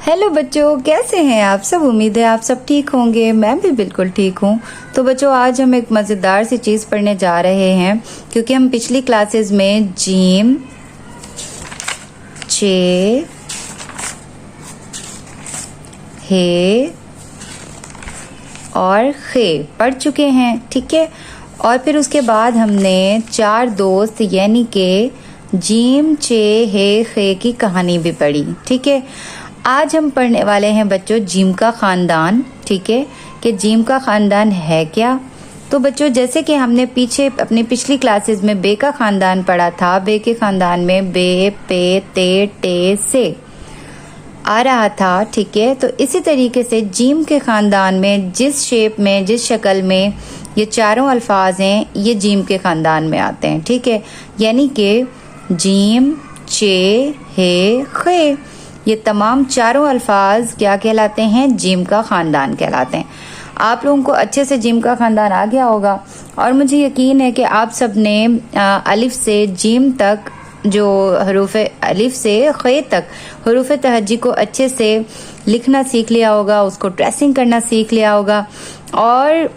Hello बच्चों, कैसे हैं आप सब। उम्मीद है आप सब ठीक होंगे। मैं भी बिल्कुल ठीक हूँ। तो बच्चों, आज हम एक मज़ेदार सी चीज़ पढ़ने जा रहे हैं, क्योंकि हम पिछली क्लासेस में जीम, चे, हे और खे पढ़ चुके हैं। ठीक है। और फिर उसके बाद हमने चार दोस्त यानी कि जीम, चे, हे, खे की कहानी भी पढ़ी। ठीक है। आज हम पढ़ने वाले हैं बच्चों जीम का ख़ानदान। ठीक है, कि जीम का ख़ानदान है क्या। तो बच्चों, जैसे कि हमने पीछे अपनी पिछली क्लासेस में बे का ख़ानदान पढ़ा था, बे के ख़ानदान में बे, पे, ते, टे, से आ रहा था। ठीक है। तो इसी तरीके से जीम के ख़ानदान में जिस शेप में, जिस शक्ल में ये चारों अल्फाज हैं, ये जीम के ख़ानदान में आते हैं। ठीक है। यानी कि जीम, चे, हे, खे, ये तमाम चारों अल्फाज क्या कहलाते हैं, जीम का ख़ानदान कहलाते हैं। आप लोगों को अच्छे से जीम का ख़ानदान आ गया होगा, और मुझे यकीन है कि आप सब ने अलिफ से जीम तक, जो हरूफ अलिफ से खे तक हरूफ तहज्जी को अच्छे से लिखना सीख लिया होगा, उसको ट्रेसिंग करना सीख लिया होगा, और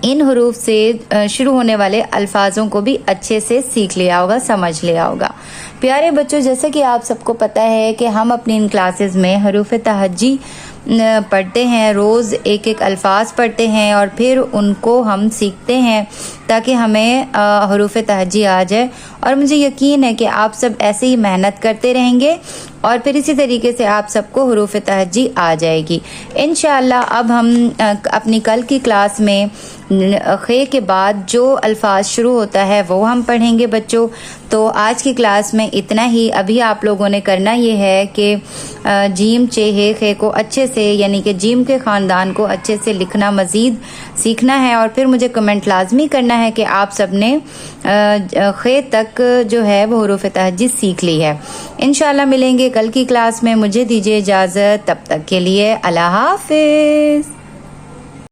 इन हरूफ से शुरू होने वाले अल्फाजों को भी अच्छे से सीख लिया होगा, समझ लिया होगा। प्यारे बच्चों, जैसे कि आप सबको पता है कि हम अपनी इन क्लासेस में हरूफ तहज्जी पढ़ते हैं, रोज़ एक एक अल्फाज पढ़ते हैं और फिर उनको हम सीखते हैं ताकि हमें हरूफ तहज्जी आ जाए। और मुझे यकीन है कि आप सब ऐसे ही मेहनत करते रहेंगे और फिर इसी तरीके से आप सबको हरूफ तहज्जी आ जाएगी इंशाअल्लाह। अब हम अपनी कल की क्लास में खे के बाद जो अल्फाज शुरू होता है वो हम पढ़ेंगे बच्चों। तो आज की क्लास में इतना ही। अभी आप लोगों ने करना ये है कि जीम, चे, हे, खे को अच्छे से, यानी कि जीम के ख़ानदान को अच्छे से लिखना मज़ीद सीखना है, और फिर मुझे कमेंट लाजमी करना है कि आप सब ने खे तक जो है वो हरूफ तहज्जी सीख ली है। इंशाअल्लाह मिलेंगे कल की क्लास में। मुझे दीजिए इजाज़त, तब तक के लिए अल्लाह हाफ़िज़।